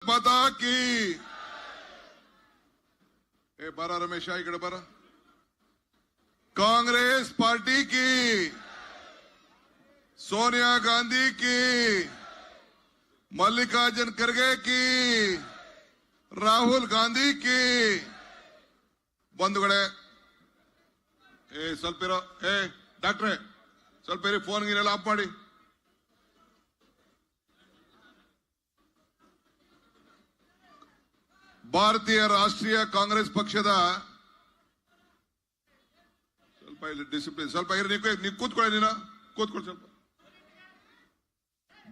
माता की। ए बारा रमेश इकड़े बारा। कांग्रेस पार्टी की, सोनिया गांधी की, मल्लिकार्जुन खड़गे की, राहुल गांधी की बंधुगळे ಸ್ವಲ್ಪ ಇರೋ ಡಾಕ್ಟ್ರೆ ಸ್ವಲ್ಪ ಇರಿ ಫೋನ್ ಗಿನೆಲ್ಲ ಆಫ್ ಮಾಡಿ. ಭಾರತೀಯ ರಾಷ್ಟ್ರೀಯ ಕಾಂಗ್ರೆಸ್ ಪಕ್ಷದ ಸ್ವಲ್ಪ ಇಲ್ಲಿ ಡಿಸಿಪ್ಲಿನ್ ಸ್ವಲ್ಪ ಇರಿ, ನೀವು ಕೂತ್ಕೊಳ್ಳಿ, ನೀನು ಕೂತ್ಕೊಳ್ಳಿ ಸ್ವಲ್ಪ.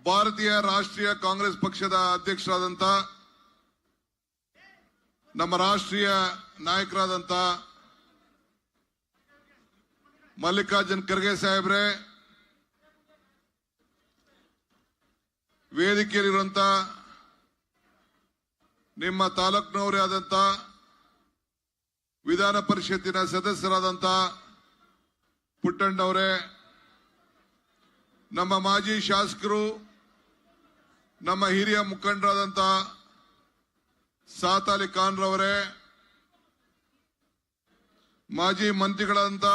ಭಾರತೀಯ ರಾಷ್ಟ್ರೀಯ ಕಾಂಗ್ರೆಸ್ ಪಕ್ಷದ ಅಧ್ಯಕ್ಷರಾದಂತ ನಮ್ಮ ರಾಷ್ಟ್ರೀಯ ನಾಯಕರಾದಂತ ಮಲ್ಲಿಕಾರ್ಜುನ್ ಖರ್ಗೆ ಸಾಹೇಬ್ರೆ, ವೇದಿಕೆಯಲ್ಲಿರುವಂತ ನಿಮ್ಮ ತಾಲೂಕಿನವರೇ ಆದಂತ ವಿಧಾನ ಪರಿಷತ್ತಿನ ಸದಸ್ಯರಾದಂತ ಪುಟ್ಟಣ್ಣವರೇ, ನಮ್ಮ ಮಾಜಿ ಶಾಸಕರು, ನಮ್ಮ ಹಿರಿಯ ಮುಖಂಡರಾದಂತ ಸಾತ್ ಅಲಿ ಖಾನ್ ರವರೇ, ಮಾಜಿ ಮಂತ್ರಿಗಳಾದಂತ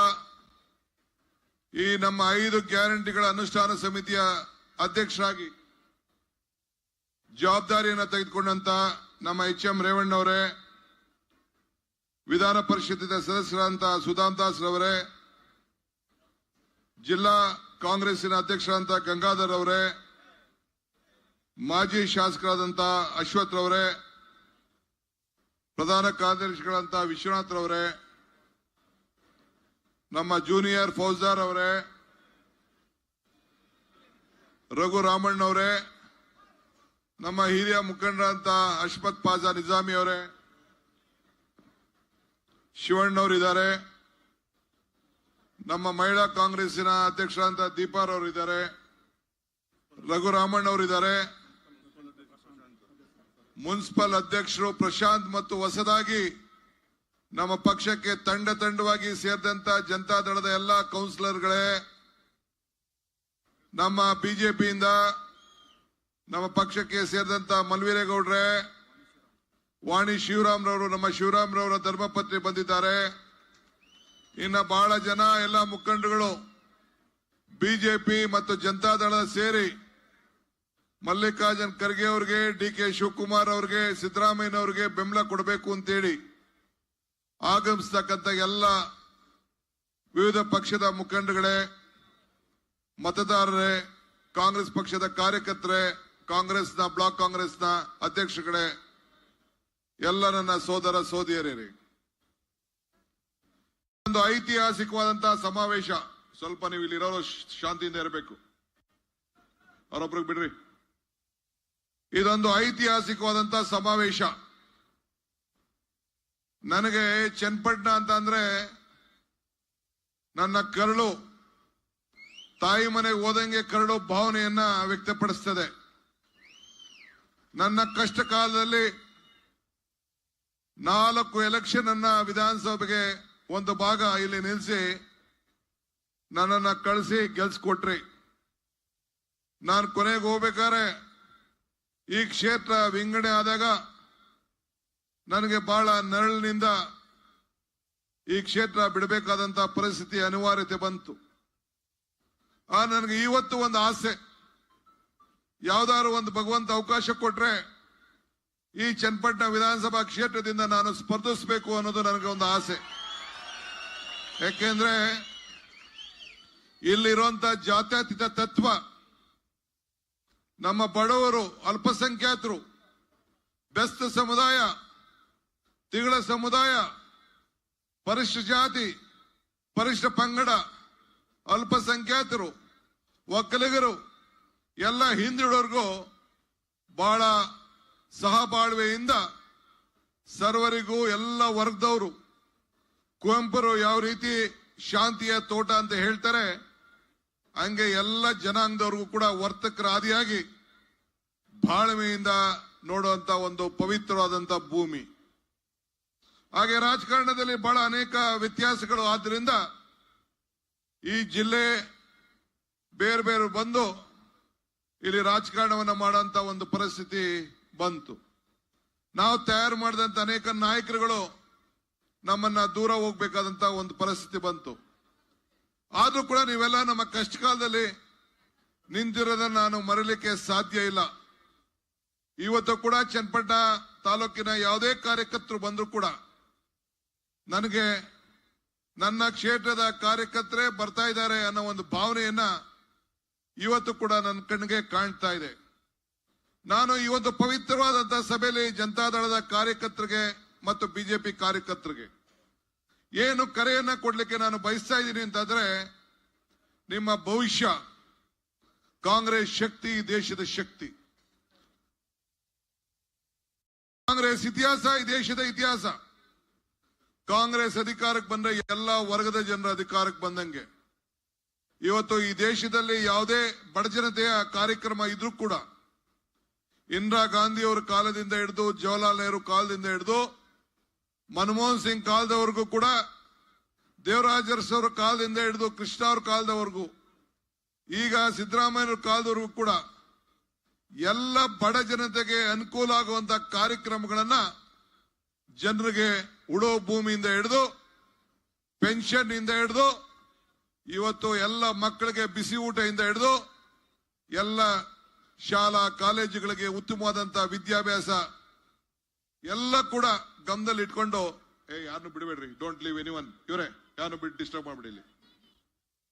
ಈ ನಮ್ಮ 5 ಗ್ಯಾರಂಟಿಗಳ ಅನುಷ್ಠಾನ ಸಮಿತಿಯ ಅಧ್ಯಕ್ಷರಾಗಿ ಜವಾಬ್ದಾರಿಯನ್ನು ತೆಗೆದುಕೊಂಡಂತ ನಮ್ಮ ಎಚ್.ಎಂ. ರೇವಣ್ಣವರೇ, ವಿಧಾನ ಪರಿಷತ್ತಿನ ಸದಸ್ಯರಾದಂತ ಸುಧಾಮ್ ದಾಸ್ ರವರೇ, ಜಿಲ್ಲಾ ಕಾಂಗ್ರೆಸ್ಸಿನ ಅಧ್ಯಕ್ಷರಾದಂತ ಗಂಗಾಧರ್ ಅವರೇ, ಮಾಜಿ ಶಾಸಕರಾದಂತ ಅಶ್ವಥ್ ರವರೇ, ಪ್ರಧಾನ ಕಾರ್ಯದರ್ಶಿಗಳಂತ ವಿಶ್ವನಾಥ್ ರವರೇ, ನಮ್ಮ ಜೂನಿಯರ್ ಫೌಜದಾರ್ ಅವರೇ, ರಘು ರಾಮಣ್ಣವರೇ, ನಮ್ಮ ಹಿರಿಯ ಮುಖಂಡರಂತ ಅಶ್ಮತ್ ಪಾಜಾ ನಿಜಾಮಿ ಅವರೇ, ಶಿವಣ್ಣವರಿದ್ದಾರೆ, ನಮ್ಮ ಮಹಿಳಾ ಕಾಂಗ್ರೆಸ್ಸಿನ ಅಧ್ಯಕ್ಷರಾದಂತ ದೀಪಾರವರು ಇದ್ದಾರೆ, ರಘುರಾಮಣ್ಣವರಿದ್ದಾರೆ, ಮುನ್ಸಿಪಲ್ ಅಧ್ಯಕ್ಷರು ಪ್ರಶಾಂತ್ ಮತ್ತು ಹೊಸದಾಗಿ ನಮ್ಮ ಪಕ್ಷಕ್ಕೆ ತಂಡವಾಗಿ ಸೇರಿದಂತ ಜನತಾದಳದ ಎಲ್ಲ ಕೌನ್ಸಿಲರ್ಗಳೇ, ನಮ್ಮ ಬಿಜೆಪಿಯಿಂದ ನಮ್ಮ ಪಕ್ಷಕ್ಕೆ ಸೇರಿದಂತ ಮಲ್ವೀರೇಗೌಡ್ರೆ, ವಾಣಿ ಶಿವರಾಮ್ರವರು, ನಮ್ಮ ಶಿವರಾಮ್ರವರ ಧರ್ಮಪತ್ನಿ ಬಂದಿದ್ದಾರೆ. ಇನ್ನ ಬಹಳ ಜನ ಎಲ್ಲ ಮುಖಂಡರುಗಳು ಬಿಜೆಪಿ ಮತ್ತು ಜನತಾದಳ ಸೇರಿ ಮಲ್ಲಿಕಾರ್ಜುನ್ ಖರ್ಗೆ ಅವರಿಗೆ, ಡಿ.ಕೆ. ಶಿವಕುಮಾರ್ ಅವರಿಗೆ, ಸಿದ್ದರಾಮಯ್ಯನವರಿಗೆ ಬೆಂಬಲ ಕೊಡಬೇಕು ಅಂತೇಳಿ ಆಗಮಿಸತಕ್ಕಂತ ಎಲ್ಲ ವಿವಿಧ ಪಕ್ಷದ ಮುಖಂಡಗಳೇ, ಮತದಾರರೇ, ಕಾಂಗ್ರೆಸ್ ಪಕ್ಷದ ಕಾರ್ಯಕರ್ತರೇ, ಕಾಂಗ್ರೆಸ್ನ ಬ್ಲಾಕ್ ಕಾಂಗ್ರೆಸ್ನ ಅಧ್ಯಕ್ಷಗಳೇ, ಎಲ್ಲ ನನ್ನ ಸೋದರ ಸೋದರಿಯರೇ, ಒಂದು ಐತಿಹಾಸಿಕವಾದಂತಹ ಸಮಾವೇಶ. ಸ್ವಲ್ಪ ನೀವು ಇಲ್ಲಿರೋರು ಶಾಂತಿಯಿಂದ ಇರಬೇಕು, ಅವರೊಬ್ರಿಗೆ ಬಿಡ್ರಿ. ಇದೊಂದು ಐತಿಹಾಸಿಕವಾದಂತಹ ಸಮಾವೇಶ. ನನಗೆ ಚನ್ನಪಟ್ಟಣ ಅಂತ ಅಂದ್ರೆ ನನ್ನ ಕರಳು, ತಾಯಿ ಮನೆಗೆ ಹೋದಂಗೆ ಕರಳು ಭಾವನೆಯನ್ನ ವ್ಯಕ್ತಪಡಿಸ್ತದೆ. ನನ್ನ ಕಷ್ಟ ಕಾಲದಲ್ಲಿ 4 ಎಲೆಕ್ಷನ್ ಅನ್ನ ವಿಧಾನಸಭೆಗೆ ಒಂದು ಭಾಗ ಇಲ್ಲಿ ನಿಲ್ಲಿಸಿ ನನ್ನನ್ನ ಕಳಿಸಿ ಗೆಲ್ಸ್ಕೊಟ್ರಿ. ನಾನು ಕೊನೆಗೆ ಹೋಗ್ಬೇಕಾದ್ರೆ ಈ ಕ್ಷೇತ್ರ ವಿಂಗಡಣೆ ಆದಾಗ ನನಗೆ ಬಹಳ ನರಳಿನಿಂದ ಈ ಕ್ಷೇತ್ರ ಬಿಡಬೇಕಾದಂತ ಪರಿಸ್ಥಿತಿ ಅನಿವಾರ್ಯತೆ ಬಂತು. ನನಗೆ ಇವತ್ತು ಒಂದು ಆಸೆ, ಯಾವ್ದಾದ್ರು ಒಂದು ಭಗವಂತ ಅವಕಾಶ ಕೊಟ್ರೆ ಈ ಚನ್ನಪಟ್ಟಣ ವಿಧಾನಸಭಾ ಕ್ಷೇತ್ರದಿಂದ ನಾನು ಸ್ಪರ್ಧಿಸಬೇಕು ಅನ್ನೋದು ನನಗೆ ಒಂದು ಆಸೆ. ಯಾಕೆಂದ್ರೆ ಇಲ್ಲಿರುವಂತ ಜಾತ್ಯತೀತ ತತ್ವ, ನಮ್ಮ ಬಡವರು, ಅಲ್ಪಸಂಖ್ಯಾತರು, ಬೆಸ್ತ ಸಮುದಾಯ, ತಿಗಳ ಸಮುದಾಯ, ಪರಿಶಿಷ್ಟ ಜಾತಿ, ಪರಿಶಿಷ್ಟ ಪಂಗಡ, ಅಲ್ಪಸಂಖ್ಯಾತರು, ಒಕ್ಕಲಿಗರು ಎಲ್ಲ ಹಿಂದುಳಿದವರಿಗೂ ಬಹಳ ಸಹಬಾಳ್ವೆಯಿಂದ ಸರ್ವರಿಗೂ ಎಲ್ಲ ವರ್ಗದವರು, ಕುವೆಂಪುರು ಯಾವ ರೀತಿ ಶಾಂತಿಯ ತೋಟ ಅಂತ ಹೇಳ್ತಾರೆ ಹಂಗೆ ಎಲ್ಲ ಜನಾಂಗದವ್ರಿಗೂ ಕೂಡ ವರ್ತಕರ ಆದಿಯಾಗಿ ಬಾಳ್ಮೆಯಿಂದ ನೋಡುವಂತ ಒಂದು ಪವಿತ್ರವಾದಂತ ಭೂಮಿ. ಹಾಗೆ ರಾಜಕಾರಣದಲ್ಲಿ ಬಹಳ ಅನೇಕ ವ್ಯತ್ಯಾಸಗಳು ಆದ್ರಿಂದ ಈ ಜಿಲ್ಲೆ ಬೇರೆ ಬೇರೆ ಬಂದು ಇಲ್ಲಿ ರಾಜಕಾರಣವನ್ನ ಮಾಡುವಂತ ಒಂದು ಪರಿಸ್ಥಿತಿ ಬಂತು. ನಾವು ತಯಾರು ಮಾಡಿದಂತ ಅನೇಕ ನಾಯಕರುಗಳು ನಮ್ಮನ್ನ ದೂರ ಹೋಗ್ಬೇಕಾದಂತ ಒಂದು ಪರಿಸ್ಥಿತಿ ಬಂತು. ಆದ್ರೂ ಕೂಡ ನೀವೆಲ್ಲ ನಮ್ಮ ಕಷ್ಟ ಕಾಲದಲ್ಲಿ ನಿಂತಿರೋದನ್ನ ನಾನು ಮರೀಲಿಕ್ಕೆ ಸಾಧ್ಯ ಇಲ್ಲ. ಇವತ್ತು ಕೂಡ ಚನ್ನಪಟ್ಟಣ ತಾಲೂಕಿನ ಯಾವುದೇ ಕಾರ್ಯಕರ್ತರು ಬಂದ್ರು ಕೂಡ ನನಗೆ ನನ್ನ ಕ್ಷೇತ್ರದ ಕಾರ್ಯಕರ್ತರೇ ಬರ್ತಾ ಇದ್ದಾರೆ ಅನ್ನೋ ಒಂದು ಭಾವನೆಯನ್ನ ಇವತ್ತು ಕೂಡ ನನ್ನ ಕಣ್ಣಿಗೆ ಕಾಣ್ತಾ ಇದೆ. ನಾನು ಇವತ್ತು ಪವಿತ್ರವಾದಂತಹ ಸಭೆಯಲ್ಲಿ ಜನತಾದಳದ ಕಾರ್ಯಕರ್ತರಿಗೆ ಮತ್ತು ಬಿಜೆಪಿ ಕಾರ್ಯಕರ್ತರಿಗೆ ಏನು ಕರೆಯನ್ನ ಕೊಡ್ಲಿಕ್ಕೆ ನಾನು ಬಯಸ್ತಾ ಇದ್ದೀನಿ ಅಂತಂದ್ರೆ, ನಿಮ್ಮ ಭವಿಷ್ಯ ಕಾಂಗ್ರೆಸ್ ಶಕ್ತಿ, ಈ ದೇಶದ ಶಕ್ತಿ. ಕಾಂಗ್ರೆಸ್ ಇತಿಹಾಸ ಈ ದೇಶದ ಇತಿಹಾಸ. ಕಾಂಗ್ರೆಸ್ ಅಧಿಕಾರಕ್ಕೆ ಬಂದ್ರೆ ಎಲ್ಲ ವರ್ಗದ ಜನರ ಅಧಿಕಾರಕ್ಕೆ ಬಂದಂಗೆ. ಇವತ್ತು ಈ ದೇಶದಲ್ಲಿ ಯಾವುದೇ ಬಡಜನತೆಯ ಕಾರ್ಯಕ್ರಮ ಇದ್ರೂ ಕೂಡ ಇಂದಿರಾ ಗಾಂಧಿ ಅವರ ಕಾಲದಿಂದ ಹಿಡಿದು, ಜವಾಹರ್ಲಾಲ್ ನೆಹರು ಕಾಲದಿಂದ ಹಿಡಿದು, ಮನಮೋಹನ್ ಸಿಂಗ್ ಕಾಲದವರೆಗೂ ಕೂಡ, ದೇವರಾಜ ಅರಸು ಅವರ ಕಾಲದಿಂದ ಹಿಡಿದು ಕೃಷ್ಣ ಅವ್ರ ಕಾಲದವರೆಗೂ, ಈಗ ಸಿದ್ದರಾಮಯ್ಯ ಕಾಲದವರೆಗೂ ಕೂಡ ಎಲ್ಲ ಬಡ ಜನತೆಗೆ ಅನುಕೂಲ ಆಗುವಂತ ಕಾರ್ಯಕ್ರಮಗಳನ್ನ ಜನರಿಗೆ ಉಡೋ ಭೂಮಿಯಿಂದ ಹಿಡಿದು, ಪೆನ್ಷನ್ ಇಂದ ಹಿಡಿದು, ಇವತ್ತು ಎಲ್ಲ ಮಕ್ಕಳಿಗೆ ಬಿಸಿ ಊಟದಿಂದ ಹಿಡಿದು, ಎಲ್ಲ ಶಾಲಾ ಕಾಲೇಜುಗಳಿಗೆ ಉತ್ತಮವಾದಂತಹ ವಿದ್ಯಾಭ್ಯಾಸ ಎಲ್ಲ ಕೂಡ ಗಮನದಲ್ಲಿ ಇಟ್ಕೊಂಡು, ಯಾರನ್ನು ಬಿಡಬೇಡ್ರಿ, ಡೋಂಟ್ ಲೀವ್ ಎನಿವನ್, ಇವರೇ ಯಾರನ್ನು ಬಿಟ್ಟು ಡಿಸ್ಟರ್ಬ್ ಮಾಡ್ಬಿಡಿ,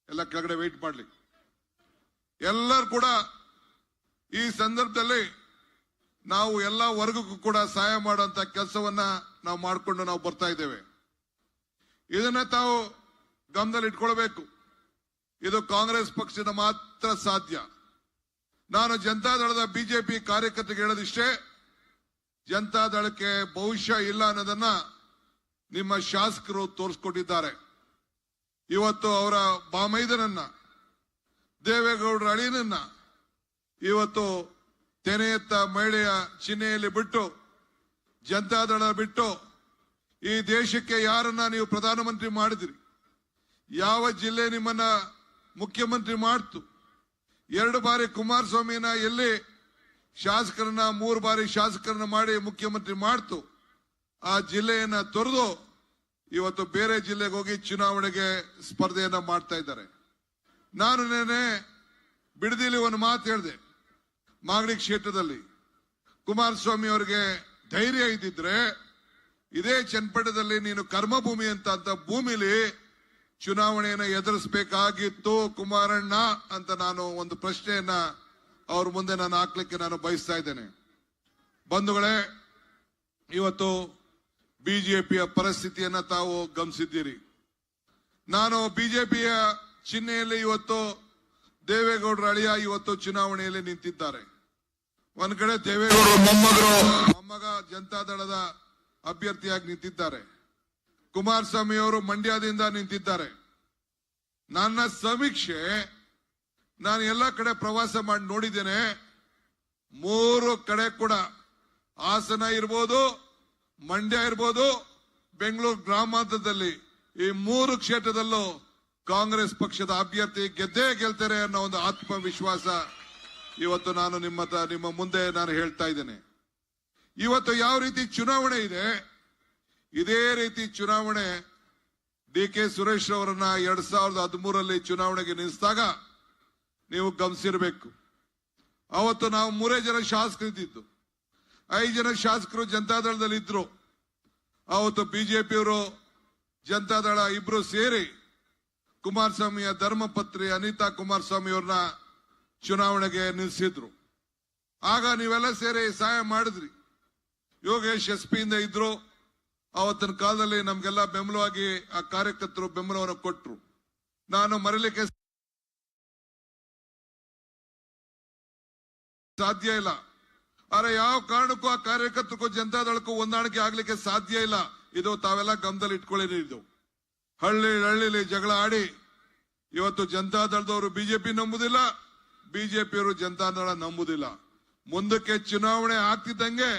ಎಲ್ಲ ಕೆಳಗಡೆ ವೆಯ್ಟ್ ಮಾಡ್ಲಿ. ಎಲ್ಲರೂ ಕೂಡ ಈ ಸಂದರ್ಭದಲ್ಲಿ ನಾವು ಎಲ್ಲ ವರ್ಗಕ್ಕೂ ಕೂಡ ಸಹಾಯ ಮಾಡುವಂತ ಕೆಲಸವನ್ನ ನಾವು ಮಾಡಿಕೊಂಡು ನಾವು ಬರ್ತಾ ಇದ್ದೇವೆ. ಇದನ್ನ ತಾವು ಗಮನದಲ್ಲಿ ಇಟ್ಕೊಳ್ಬೇಕು. ಇದು ಕಾಂಗ್ರೆಸ್ ಪಕ್ಷದ ಮಾತ್ರ ಸಾಧ್ಯ. ನಾನು ಜನತಾದಳದ ಬಿಜೆಪಿ ಕಾರ್ಯಕರ್ತರಿಗೆ ಹೇಳೋದಿಷ್ಟೇ, ಜನತಾದಳಕ್ಕೆ ಭವಿಷ್ಯ ಇಲ್ಲ ಅನ್ನೋದನ್ನ ನಿಮ್ಮ ಶಾಸಕರು ತೋರಿಸ್ಕೊಟ್ಟಿದ್ದಾರೆ. ಇವತ್ತು ಅವರ ಬಾಮೈದನನ್ನ, ದೇವೇಗೌಡರ ಅಳಿಯನನ್ನ ಇವತ್ತು ತೆನೆಯತ್ತ ಮಹಿಳೆಯ ಚಿಹ್ನೆಯಲ್ಲಿ ಬಿಟ್ಟು, ಜನತಾದಳ ಬಿಟ್ಟು ಈ ದೇಶಕ್ಕೆ ಯಾರನ್ನ ನೀವು ಪ್ರಧಾನಮಂತ್ರಿ ಮಾಡಿದ್ರಿ? ಯಾವ ಜಿಲ್ಲೆ ನಿಮ್ಮನ್ನ ಮುಖ್ಯಮಂತ್ರಿ ಮಾಡ್ತು? 2 ಬಾರಿ ಕುಮಾರಸ್ವಾಮಿನ ಎಲ್ಲಿ ಶಾಸಕರನ್ನ, 3 ಬಾರಿ ಶಾಸಕರನ್ನ ಮಾಡಿ ಮುಖ್ಯಮಂತ್ರಿ ಮಾಡ್ತು? ಆ ಜಿಲ್ಲೆಯನ್ನ ತೊರೆದು ಇವತ್ತು ಬೇರೆ ಜಿಲ್ಲೆಗೆ ಹೋಗಿ ಚುನಾವಣೆಗೆ ಸ್ಪರ್ಧೆಯನ್ನ ಮಾಡ್ತಾ ಇದ್ದಾರೆ. ನಾನು ನೆನೆ ಬಿಡದಿಲಿ ಒಂದು ಮಾತು ಹೇಳಿದೆ. ಮಾಗಡಿ ಕ್ಷೇತ್ರದಲ್ಲಿ ಕುಮಾರಸ್ವಾಮಿ ಅವರಿಗೆ ಧೈರ್ಯ ಇದ್ದಿದ್ರೆ ಇದೇ ಚನ್ನಪಟ್ಟಣದಲ್ಲಿ ನೀನು ಕರ್ಮಭೂಮಿ ಅಂತ ಭೂಮಿಲಿ ಚುನಾವಣೆಯನ್ನು ಎದುರಿಸಬೇಕಾಗಿತ್ತು ಕುಮಾರಣ್ಣ ಅಂತ ನಾನು ಒಂದು ಪ್ರಶ್ನೆಯನ್ನ ಅವ್ರ ಮುಂದೆ ನಾನು ಹಾಕ್ಲಿಕ್ಕೆ ನಾನು ಬಯಸ್ತಾ ಇದ್ದೇನೆ. ಬಂಧುಗಳೇ, ಇವತ್ತು ಬಿಜೆಪಿಯ ಪರಿಸ್ಥಿತಿಯನ್ನ ತಾವು ಗಮನಿಸಿದ್ದೀರಿ. ನಾನು ಬಿಜೆಪಿಯ ಚಿಹ್ನೆಯಲ್ಲಿ ಇವತ್ತು ದೇವೇಗೌಡರ ಅಳಿಯ ಇವತ್ತು ಚುನಾವಣೆಯಲ್ಲಿ ನಿಂತಿದ್ದಾರೆ. ಒಂದ್ ಕಡೆ ದೇವೇಗೌಡರ ಮೊಮ್ಮಗ ಜನತಾದಳದ ಅಭ್ಯರ್ಥಿಯಾಗಿ ನಿಂತಿದ್ದಾರೆ. ಕುಮಾರಸ್ವಾಮಿ ಅವರು ಮಂಡ್ಯದಿಂದ ನಿಂತಿದ್ದಾರೆ. ನನ್ನ ಸಮೀಕ್ಷೆ, ನಾನು ಎಲ್ಲ ಕಡೆ ಪ್ರವಾಸ ಮಾಡಿ ನೋಡಿದ್ದೇನೆ. 3 ಕಡೆ ಕೂಡ, ಹಾಸನ ಇರ್ಬೋದು, ಮಂಡ್ಯ ಇರ್ಬೋದು, ಬೆಂಗಳೂರು ಗ್ರಾಮಾಂತರದಲ್ಲಿ, ಈ 3 ಕ್ಷೇತ್ರದಲ್ಲೂ ಕಾಂಗ್ರೆಸ್ ಪಕ್ಷದ ಅಭ್ಯರ್ಥಿ ಗೆದ್ದೇ ಗೆಲ್ತಾರೆ ಅನ್ನೋ ಒಂದು ಆತ್ಮವಿಶ್ವಾಸ ಇವತ್ತು ನಾನು ನಿಮ್ಮ ಮುಂದೆ ನಾನು ಹೇಳ್ತಾ ಇದ್ದೇನೆ. ಇವತ್ತು ಯಾವ ರೀತಿ ಚುನಾವಣೆ ಇದೆ, ಇದೇ ರೀತಿ ಚುನಾವಣೆ ಡಿ.ಕೆ. ಸುರೇಶ್ ಅವರನ್ನ 2013ರಲ್ಲಿ ಚುನಾವಣೆಗೆ ನಿಲ್ಲಿಸಿದಾಗ ನೀವು ಗಮನಿಸಿರ್ಬೇಕು. ಅವತ್ತು ನಾವು 3 ಜನ ಶಾಸಕರು ಇದ್ದಿದ್ದು, 5 ಜನ ಶಾಸಕರು ಜನತಾದಳದಲ್ಲಿ ಇದ್ರು. ಅವತ್ತು ಬಿಜೆಪಿಯವರು ಜನತಾದಳ ಇಬ್ರು ಸೇರಿ ಕುಮಾರಸ್ವಾಮಿಯ ಧರ್ಮಪತ್ನಿ ಅನಿತಾ ಕುಮಾರಸ್ವಾಮಿ ಅವ್ರನ್ನ ಚುನಾವಣೆಗೆ ನಿಲ್ಲಿಸಿದ್ರು. ಆಗ ನೀವೆಲ್ಲ ಸೇರಿ ಸಹಾಯ ಮಾಡಿದ್ರಿ. ಯೋಗೇಶ್ ಎಸ್ಪಿಯಿಂದ ಇದ್ರು. ಅವತ್ತಿನ ಕಾಲದಲ್ಲಿ ನಮ್ಗೆಲ್ಲ ಬೆಂಬಲವಾಗಿ ಆ ಕಾರ್ಯಕರ್ತರು ಬೆಂಬಲವನ್ನು ಕೊಟ್ಟರು. ನಾನು ಮರೀಲಿಕ್ಕೆ ಸಾಧ್ಯ ಇಲ್ಲ. ಆದ್ರೆ ಯಾವ ಕಾರಣಕ್ಕೂ ಆ ಕಾರ್ಯಕರ್ತರಿಗೂ ಜನತಾದಳಕ್ಕೂ ಹೊಂದಾಣಿಕೆ ಆಗ್ಲಿಕ್ಕೆ ಸಾಧ್ಯ ಇಲ್ಲ. ಇದು ತಾವೆಲ್ಲ ಗಮನದಲ್ಲಿ ಇಟ್ಕೊಳ್ಳಿ. ಇದು ಹಳ್ಳಿಲಿ ಜಗಳ ಆಡಿ ಇವತ್ತು ಜನತಾದಳದವರು ಬಿಜೆಪಿ ನಂಬುದಿಲ್ಲ, ಬಿಜೆಪಿಯವರು ಜನತಾದಳ ನಂಬುದಿಲ್ಲ. ಮುಂದಕ್ಕೆ ಚುನಾವಣೆ ಆಗ್ತಿದ್ದಂಗೆ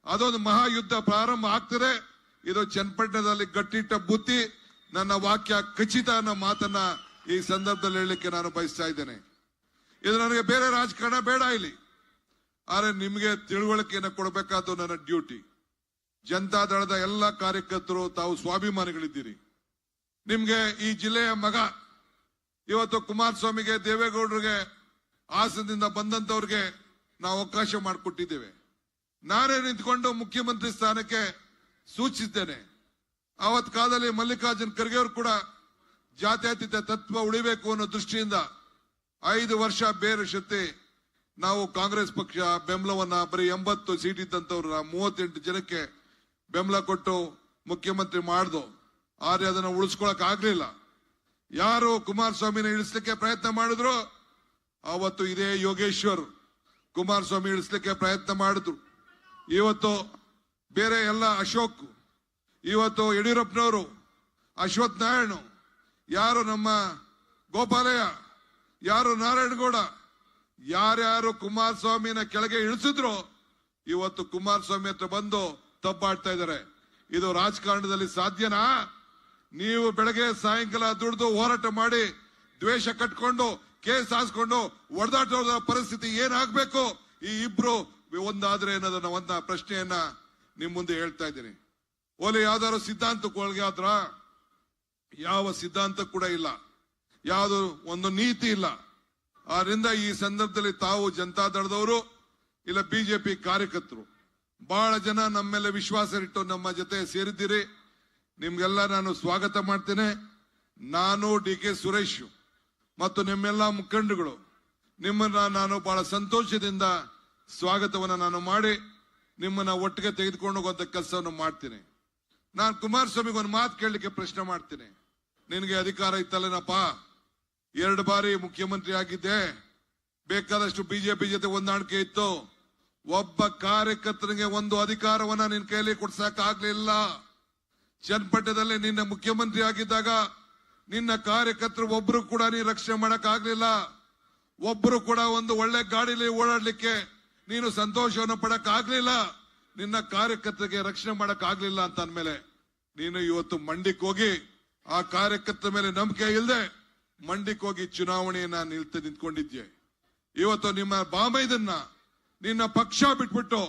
ಅದೊಂದು ಮಹಾಯುದ್ಧ ಪ್ರಾರಂಭ ಆಗ್ತದೆ. ಇದು ಚನ್ನಪಟ್ಟಣದಲ್ಲಿ ಗಟ್ಟಿಟ್ಟ ಬುದ್ಧಿ. ನನ್ನ ವಾಕ್ಯ ಖಚಿತ ಅನ್ನೋ ಮಾತನ್ನ ಈ ಸಂದರ್ಭದಲ್ಲಿ ಹೇಳಲಿಕ್ಕೆ ನಾನು ಬಯಸ್ತಾ ಇದ್ದೇನೆ. ಇದು ನನಗೆ ಬೇರೆ ರಾಜಕಾರಣ ಬೇಡ ಇಲ್ಲಿ. ಆದ್ರೆ ನಿಮಗೆ ತಿಳುವಳಿಕೆಯನ್ನು ಕೊಡಬೇಕಾದ್ದು ನನ್ನ ಡ್ಯೂಟಿ. ಜನತಾ ದಳದ ಎಲ್ಲ ಕಾರ್ಯಕರ್ತರು ತಾವು ಸ್ವಾಭಿಮಾನಿಗಳಿದ್ದೀರಿ. ನಿಮ್ಗೆ ಈ ಜಿಲ್ಲೆಯ ಮಗ ಇವತ್ತು ಕುಮಾರಸ್ವಾಮಿಗೆ, ದೇವೇಗೌಡರಿಗೆ, ಹಾಸನದಿಂದ ಬಂದಂತವ್ರಿಗೆ ನಾವು ಅವಕಾಶ ಮಾಡಿಕೊಟ್ಟಿದ್ದೇವೆ. ನಾನೇ ನಿಂತ್ಕೊಂಡು ಮುಖ್ಯಮಂತ್ರಿ ಸ್ಥಾನಕ್ಕೆ ಸೂಚಿಸಿದ್ದೇನೆ. ಅವತ್ ಕಾಲದಲ್ಲಿ ಮಲ್ಲಿಕಾರ್ಜುನ್ ಖರ್ಗೆ ಅವರು ಕೂಡ ಜಾತ್ಯತೀತ ತತ್ವ ಉಳಿಬೇಕು ಅನ್ನೋ ದೃಷ್ಟಿಯಿಂದ 5 ವರ್ಷ ಬೇರೆ ಶಕ್ತಿ ನಾವು ಕಾಂಗ್ರೆಸ್ ಪಕ್ಷ ಬೆಂಬಲವನ್ನ ಬರೀ 80 ಸೀಟ್ ಇದ್ದಂತವ್ರ 38 ಜನಕ್ಕೆ ಬೆಂಬಲ ಕೊಟ್ಟು ಮುಖ್ಯಮಂತ್ರಿ ಮಾಡ್ದು. ಆದ್ರೆ ಅದನ್ನ ಉಳಿಸ್ಕೊಳಕ್ ಆಗ್ಲಿಲ್ಲ. ಯಾರು ಕುಮಾರಸ್ವಾಮಿನ ಇಳಿಸ್ಲಿಕ್ಕೆ ಪ್ರಯತ್ನ ಮಾಡಿದ್ರು ಅವತ್ತು ಇದೇ ಯೋಗೇಶ್ವರ್ ಕುಮಾರಸ್ವಾಮಿ ಇಳಿಸ್ಲಿಕ್ಕೆ ಪ್ರಯತ್ನ ಮಾಡಿದ್ರು. ಇವತ್ತು ಬೇರೆ ಎಲ್ಲ ಅಶೋಕ್, ಇವತ್ತು ಯಡಿಯೂರಪ್ಪನವರು, ಅಶ್ವಥ್ ನಾರಾಯಣ, ಯಾರು ನಮ್ಮ ಗೋಪಾಲಯ್ಯ, ಯಾರು ನಾರಾಯಣಗೌಡ, ಯಾರ್ಯಾರು ಕುಮಾರಸ್ವಾಮಿನ ಕೆಳಗೆ ಇಳಿಸಿದ್ರು ಇವತ್ತು ಕುಮಾರಸ್ವಾಮಿ ಹತ್ರ ಬಂದು ತಬ್ಬಾಡ್ತಾ ಇದ್ದಾರೆ. ಇದು ರಾಜಕಾರಣದಲ್ಲಿ ಸಾಧ್ಯನಾ? ನೀವು ಬೆಳಗ್ಗೆ ಸಾಯಂಕಾಲ ದುಡಿದು ಹೋರಾಟ ಮಾಡಿ ದ್ವೇಷ ಕಟ್ಕೊಂಡು ಕೇಸ್ ಹಾಸ್ಕೊಂಡು ಒಡೆದಾಟದ ಪರಿಸ್ಥಿತಿ ಏನಾಗಬೇಕು? ಈ ಇಬ್ರು ಒಂದಾದ್ರೆ ಅನ್ನೋದನ್ನ ಒಂದ ಪ್ರಶ್ನೆಯನ್ನ ನಿಮ್ ಮುಂದೆ ಹೇಳ್ತಾ ಇದ್ದೀನಿ. ಓಲಿ ಯಾವ್ದಾದ್ರು ಸಿದ್ಧಾಂತಕ್ಕೆ ಒಳಗೆ ಆದ್ರ? ಯಾವ ಸಿದ್ಧಾಂತ ಕೂಡ ಇಲ್ಲ, ಯಾವುದು ಒಂದು ನೀತಿ ಇಲ್ಲ. ಆದ್ರಿಂದ ಈ ಸಂದರ್ಭದಲ್ಲಿ ತಾವು ಜನತಾ ದಳದವರು ಇಲ್ಲ ಬಿಜೆಪಿ ಕಾರ್ಯಕರ್ತರು ಬಹಳ ಜನ ನಮ್ಮ ಮೇಲೆ ವಿಶ್ವಾಸ ಇಟ್ಟು ನಮ್ಮ ಜೊತೆ ಸೇರಿದ್ದೀರಿ. ನಿಮ್ಗೆಲ್ಲ ನಾನು ಸ್ವಾಗತ ಮಾಡ್ತೇನೆ. ನಾನು DK ಸುರೇಶ್ ಮತ್ತು ನಿಮ್ಮೆಲ್ಲ ಮುಖಂಡಗಳು ನಿಮ್ಮನ್ನ ನಾನು ಬಹಳ ಸಂತೋಷದಿಂದ ಸ್ವಾಗತವನ್ನ ನಾನು ಮಾಡಿ ನಿಮ್ಮನ್ನ ಒಟ್ಟಿಗೆ ತೆಗೆದುಕೊಂಡು ಹೋಗುವಂತ ಕೆಲಸವನ್ನು ಮಾಡ್ತೀನಿ. ನಾನು ಕುಮಾರಸ್ವಾಮಿಗೆ ಒಂದು ಮಾತು ಕೇಳಲಿಕ್ಕೆ ಪ್ರಶ್ನೆ ಮಾಡ್ತೀನಿ. ನಿನಗೆ ಅಧಿಕಾರ ಇತ್ತಲ್ಲೇನಪ್ಪ, 2 ಬಾರಿ ಮುಖ್ಯಮಂತ್ರಿ ಆಗಿದ್ದೆ, ಬೇಕಾದಷ್ಟು ಬಿಜೆಪಿ ಜೊತೆ ಹೊಂದಾಣಿಕೆ ಇತ್ತು, ಒಬ್ಬ ಕಾರ್ಯಕರ್ತನಿಗೆ ಒಂದು ಅಧಿಕಾರವನ್ನ ನಿನ್ ಕೈಯಲ್ಲಿ ಕೊಡ್ಸಕ್ ಆಗ್ಲಿಲ್ಲ. ಚನ್ನಪಟ್ಟಣದಲ್ಲಿ ನಿನ್ನ ಮುಖ್ಯಮಂತ್ರಿ ಆಗಿದ್ದಾಗ ನಿನ್ನ ಕಾರ್ಯಕರ್ತರು ಒಬ್ರು ಕೂಡ ನೀನು ರಕ್ಷಣೆ ಮಾಡಕ್ ಆಗ್ಲಿಲ್ಲ. ಒಬ್ರು ಕೂಡ ಒಂದು ಒಳ್ಳೆ ಗಾಡಿಲಿ ಓಡಾಡ್ಲಿಕ್ಕೆ ನೀನು ಸಂತೋಷವನ್ನು ಪಡಕ್ ಆಗ್ಲಿಲ್ಲ. ನಿನ್ನ ಕಾರ್ಯಕರ್ತರಿಗೆ ರಕ್ಷಣೆ ಮಾಡಕ್ ಆಗ್ಲಿಲ್ಲ ಅಂತ ಅಂದ್ಮೇಲೆ ನೀನು ಇವತ್ತು ಮಂಡಿಕ್ ಹೋಗಿ ಆ ಕಾರ್ಯಕರ್ತರ ಮೇಲೆ ನಂಬಿಕೆ ಇಲ್ಲದೆ ಮಂಡಿಕ್ ಹೋಗಿ ಚುನಾವಣೆಯನ್ನ ನಿಂತ್ಕೊಂಡಿದ್ಯೆ. ಇವತ್ತು ನಿಮ್ಮ ಬಾಮೈದನ್ನ ನಿನ್ನ ಪಕ್ಷ ಬಿಟ್ಬಿಟ್ಟು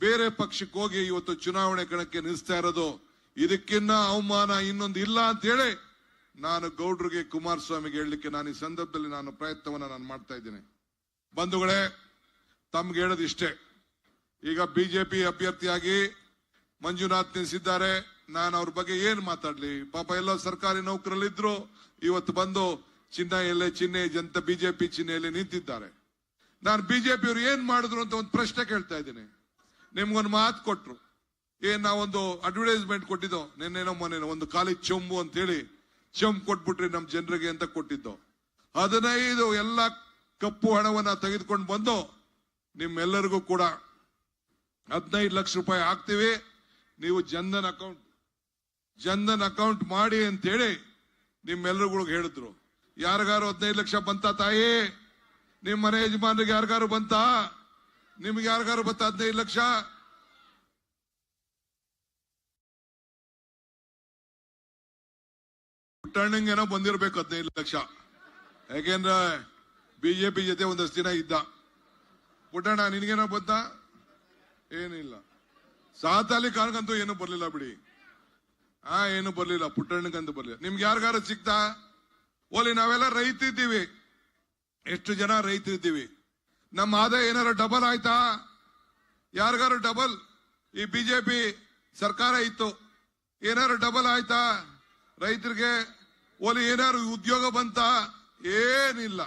ಬೇರೆ ಪಕ್ಷಕ್ಕೆ ಹೋಗಿ ಇವತ್ತು ಚುನಾವಣೆ ಕಣಕ್ಕೆ ನಿಲ್ಲಿಸ್ತಾ ಇರೋದು, ಇದಕ್ಕಿನ್ನ ಅವಮಾನ ಇನ್ನೊಂದು ಇಲ್ಲ ಅಂತ ಹೇಳಿ ನಾನು ಗೌಡ್ರಿಗೆ, ಕುಮಾರಸ್ವಾಮಿಗೆ ಹೇಳಲಿಕ್ಕೆ ನಾನು ಈ ಸಂದರ್ಭದಲ್ಲಿ ನಾನು ಪ್ರಯತ್ನವನ್ನ ನಾನು ಮಾಡ್ತಾ ಇದ್ದೀನಿ. ಬಂಧುಗಳೇ, ತಮ್ಗೆ ಹೇಳೋದು ಇಷ್ಟೇ. ಈಗ ಬಿಜೆಪಿ ಅಭ್ಯರ್ಥಿಯಾಗಿ ಮಂಜುನಾಥ್ ನಿಲ್ಲಿಸಿದ್ದಾರೆ. ನಾನು ಅವ್ರ ಬಗ್ಗೆ ಏನ್ ಮಾತಾಡ್ಲಿ? ಪಾಪ ಎಲ್ಲ ಸರ್ಕಾರಿ ನೌಕರಲ್ಲಿದ್ರು, ಇವತ್ತು ಬಂದು ಚಿಹ್ನೆ ಜನತಾ ಬಿಜೆಪಿ ಚಿಹ್ನೆಯಲ್ಲಿ ನಿಂತಿದ್ದಾರೆ. ನಾನು ಬಿಜೆಪಿ ಅವರು ಏನ್ ಮಾಡಿದ್ರು ಅಂತ ಒಂದು ಪ್ರಶ್ನೆ ಕೇಳ್ತಾ ಇದ್ದೀನಿ. ನಿಮ್ಗೊಂದು ಮಾತು ಕೊಟ್ರು, ನಾವೊಂದು ಅಡ್ವರ್ಟೈಸ್ಮೆಂಟ್ ಕೊಟ್ಟಿದ್ದೋ ನಿನ್ನೆನೋ ಮೊನ್ನೆನೋ, ಒಂದು ಖಾಲಿ ಚೊಂಬು ಅಂತ ಹೇಳಿ ಚೊಂಬು ಕೊಟ್ಬಿಟ್ರಿ ನಮ್ ಜನರಿಗೆ ಅಂತ ಕೊಟ್ಟಿದ್ದು. 15 ಎಲ್ಲ ಕಪ್ಪು ಹಣವನ್ನ ತೆಗೆದುಕೊಂಡು ಬಂದು ನಿಮ್ಮೆಲ್ಲರಿಗೂ ಕೂಡ 15 ಲಕ್ಷ ರೂಪಾಯಿ ಹಾಕ್ತಿವಿ, ನೀವು ಜನ್ಧನ್ ಅಕೌಂಟ್ ಮಾಡಿ ಅಂತ ಹೇಳಿ ನಿಮ್ಮೆಲ್ಲರಿಗೂ ಹೇಳಿದ್ರು. ಯಾರಿಗಾರು 15 ಲಕ್ಷ ಬಂತ ತಾಯಿ? ನಿಮ್ ಮನೆ ಯಜಮಾನ್ರಿಗೆ ಯಾರಿಗಾರು ಬಂತ? ನಿಮ್ಗೆ ಯಾರಿಗಾರು ಬಂತ 15 ಲಕ್ಷ? ಪುಟ್ಟಣ್ಣಂಗೆ ಏನೋ ಬಂದಿರ್ಬೇಕು 15 ಲಕ್ಷ. ಯಾಕೆಂದ್ರೆ ಬಿಜೆಪಿ ಜೊತೆ ಒಂದಷ್ಟು ದಿನ ಇದ್ದ. ಪುಟ್ಟಣ್ಣ ನಿನ್ಗೇನೋ ಬಂತ? ಏನಿಲ್ಲ. ಸಾತಾಲಿ ಕಾಣ್ಕಂತೂ ಏನು ಬರ್ಲಿಲ್ಲ ಬಿಡಿ. ಏನು ಬರ್ಲಿಲ್ಲ, ಪುಟ್ಟಣ್ಣಗಂತೂ ಬರ್ಲಿಲ್ಲ. ನಿಮ್ಗೆ ಯಾರಿಗಾರು ಸಿಕ್ತಾ? ಓಲಿ ನಾವೆಲ್ಲ ರೈತರಿದ್ದೀವಿ, ಎಷ್ಟು ಜನ ರೈತರಿದ್ದೀವಿ. ನಮ್ಮ ಆದಾಯ ಏನಾರು ಡಬಲ್ ಆಯ್ತಾ? ಯಾರಿಗಾರು ಡಬಲ್? ಈ ಬಿಜೆಪಿ ಸರ್ಕಾರ ಇತ್ತು, ಏನಾರು ಡಬಲ್ ಆಯ್ತಾ ರೈತರಿಗೆ? ಓಲಿ ಏನಾರು ಉದ್ಯೋಗ ಬಂತ? ಏನಿಲ್ಲ.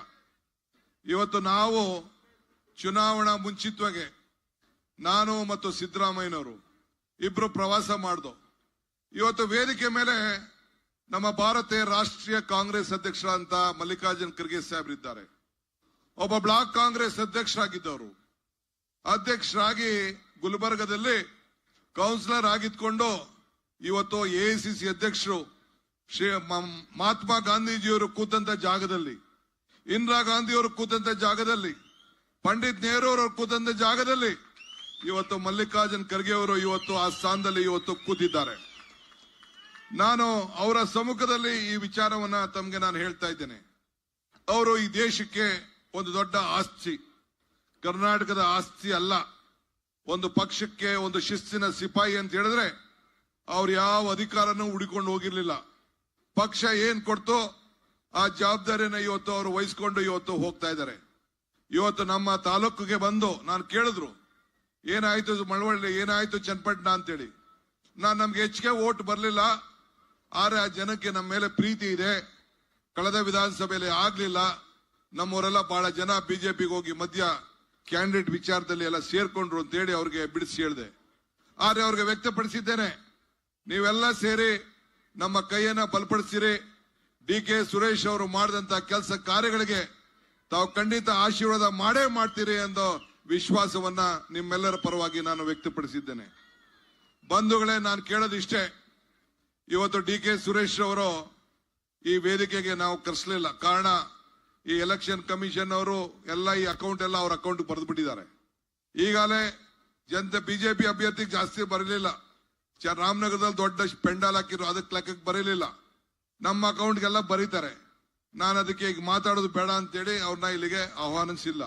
ಇವತ್ತು ನಾವು ಚುನಾವಣಾ ಮುಂಚಿತವಾಗಿ ನಾನು ಮತ್ತು ಸಿದ್ದರಾಮಯ್ಯನವರು ಇಬ್ರು ಪ್ರವಾಸ ಮಾಡ್ದು. ಇವತ್ತು ವೇದಿಕೆ ಮೇಲೆ ನಮ್ಮ ಭಾರತೀಯ ರಾಷ್ಟ್ರೀಯ ಕಾಂಗ್ರೆಸ್ ಅಧ್ಯಕ್ಷರಂತ ಮಲ್ಲಿಕಾರ್ಜುನ್ ಖರ್ಗೆ ಸಾಹೇಬ್ರಿದ್ದಾರೆ. ಒಬ್ಬ ಬ್ಲಾಕ್ ಕಾಂಗ್ರೆಸ್ ಅಧ್ಯಕ್ಷರಾಗಿದ್ದವರು, ಅಧ್ಯಕ್ಷರಾಗಿ ಗುಲ್ಬರ್ಗದಲ್ಲಿ ಕೌನ್ಸಿಲರ್ ಆಗಿದ್ಕೊಂಡು ಇವತ್ತು AICC ಅಧ್ಯಕ್ಷರು ಶ್ರೀ ಮಹಾತ್ಮ ಗಾಂಧೀಜಿಯವರು ಕೂತಂತ ಜಾಗದಲ್ಲಿ, ಇಂದಿರಾ ಗಾಂಧಿಯವರು ಕೂತಂತ ಜಾಗದಲ್ಲಿ, ಪಂಡಿತ್ ನೆಹರು ಅವರು ಕೂತಂತ ಜಾಗದಲ್ಲಿ ಇವತ್ತು ಮಲ್ಲಿಕಾರ್ಜುನ್ ಖರ್ಗೆ ಅವರು ಇವತ್ತು ಆ ಸ್ಥಾನದಲ್ಲಿ ಇವತ್ತು ಕೂತಿದ್ದಾರೆ. ನಾನು ಅವರ ಸಮ್ಮುಖದಲ್ಲಿ ಈ ವಿಚಾರವನ್ನ ತಮ್ಗೆ ನಾನು ಹೇಳ್ತಾ ಇದ್ದೇನೆ. ಅವರು ಈ ದೇಶಕ್ಕೆ ಒಂದು ದೊಡ್ಡ ಆಸ್ತಿ. ಕರ್ನಾಟಕದ ಆಸ್ತಿ ಅಲ್ಲ. ಒಂದು ಪಕ್ಷಕ್ಕೆ ಒಂದು ಶಿಸ್ತಿನ ಸಿಪಾಯಿ ಅಂತ ಹೇಳಿದ್ರೆ ಅವ್ರು ಯಾವ ಅಧಿಕಾರನೂ ಹುಡುಕೊಂಡು ಹೋಗಿರ್ಲಿಲ್ಲ. ಪಕ್ಷ ಏನ್ ಕೊಡ್ತೋ ಆ ಜವಾಬ್ದಾರಿನ ಇವತ್ತು ಅವರು ವಹಿಸ್ಕೊಂಡು ಇವತ್ತು ಹೋಗ್ತಾ ಇದ್ದಾರೆ. ಇವತ್ತು ನಮ್ಮ ತಾಲೂಕಿಗೆ ಬಂದು ನಾನು ಕೇಳಿದ್ರು, ಏನಾಯ್ತು ಮಳವಳ್ಳಿ, ಏನಾಯ್ತು ಚನ್ನಪಟ್ಟಣ ಅಂತೇಳಿ. ನಮ್ಗೆ ಹೆಚ್ಚಿಗೆ ಓಟ್ ಬರ್ಲಿಲ್ಲ, ಆದ್ರೆ ಆ ಜನಕ್ಕೆ ನಮ್ಮ ಮೇಲೆ ಪ್ರೀತಿ ಇದೆ. ಕಳೆದ ವಿಧಾನಸಭೆಯಲ್ಲಿ ಆಗ್ಲಿಲ್ಲ, ನಮ್ಮವರೆಲ್ಲ ಬಹಳ ಜನ ಬಿಜೆಪಿಗೆ ಹೋಗಿ ಮಧ್ಯ ಕ್ಯಾಂಡಿಡೇಟ್ ವಿಚಾರದಲ್ಲಿ ಎಲ್ಲ ಸೇರ್ಕೊಂಡ್ರು ಅಂತೇಳಿ ಅವ್ರಿಗೆ ಬಿಡಿಸಿ ಹೇಳಿದೆ. ಆದ್ರೆ ಅವ್ರಿಗೆ ವ್ಯಕ್ತಪಡಿಸಿದ್ದೇನೆ, ನೀವೆಲ್ಲ ಸೇರಿ ನಮ್ಮ ಕೈಯನ್ನ ಬಲಪಡಿಸಿರಿ. ಡಿ.ಕೆ. ಸುರೇಶ್ ಅವರು ಮಾಡಿದಂತ ಕೆಲಸ ಕಾರ್ಯಗಳಿಗೆ ತಾವು ಖಂಡಿತ ಆಶೀರ್ವಾದ ಮಾಡೇ ಮಾಡ್ತೀರಿ ಎಂದ ವಿಶ್ವಾಸವನ್ನ ನಿಮ್ಮೆಲ್ಲರ ಪರವಾಗಿ ನಾನು ವ್ಯಕ್ತಪಡಿಸಿದ್ದೇನೆ. ಬಂಧುಗಳೇ, ನಾನು ಕೇಳೋದಿಷ್ಟೇ, ಇವತ್ತು ಡಿ.ಕೆ. ಸುರೇಶ್ ಅವರು ಈ ವೇದಿಕೆಗೆ ನಾವು ಕರೆಸಲಿಲ್ಲ. ಕಾರಣ, ಈ ಎಲೆಕ್ಷನ್ ಕಮಿಷನ್ ಅವರು ಎಲ್ಲ ಈ ಅಕೌಂಟ್ ಎಲ್ಲ ಅವ್ರ ಅಕೌಂಟ್ ಬರೆದು ಬಿಟ್ಟಿದ್ದಾರೆ. ಈಗಾಗಲೇ ಜನತೆ ಬಿಜೆಪಿ ಅಭ್ಯರ್ಥಿಗೆ ಜಾಸ್ತಿ ಬರಲಿಲ್ಲ. ರಾಮನಗರದಲ್ಲಿ ದೊಡ್ಡ ಪೆಂಡಾಲ್ ಹಾಕಿದ್ರು, ಅದಕ್ಕೆ ಲೆಕ್ಕಕ್ಕೆ ಬರೀಲಿಲ್ಲ. ನಮ್ಮ ಅಕೌಂಟ್ಗೆಲ್ಲ ಬರೀತಾರೆ. ನಾನು ಅದಕ್ಕೆ ಈಗ ಮಾತಾಡೋದು ಬೇಡ ಅಂತೇಳಿ ಅವ್ರನ್ನ ಇಲ್ಲಿಗೆ ಆಹ್ವಾನಿಸಿಲ್ಲ.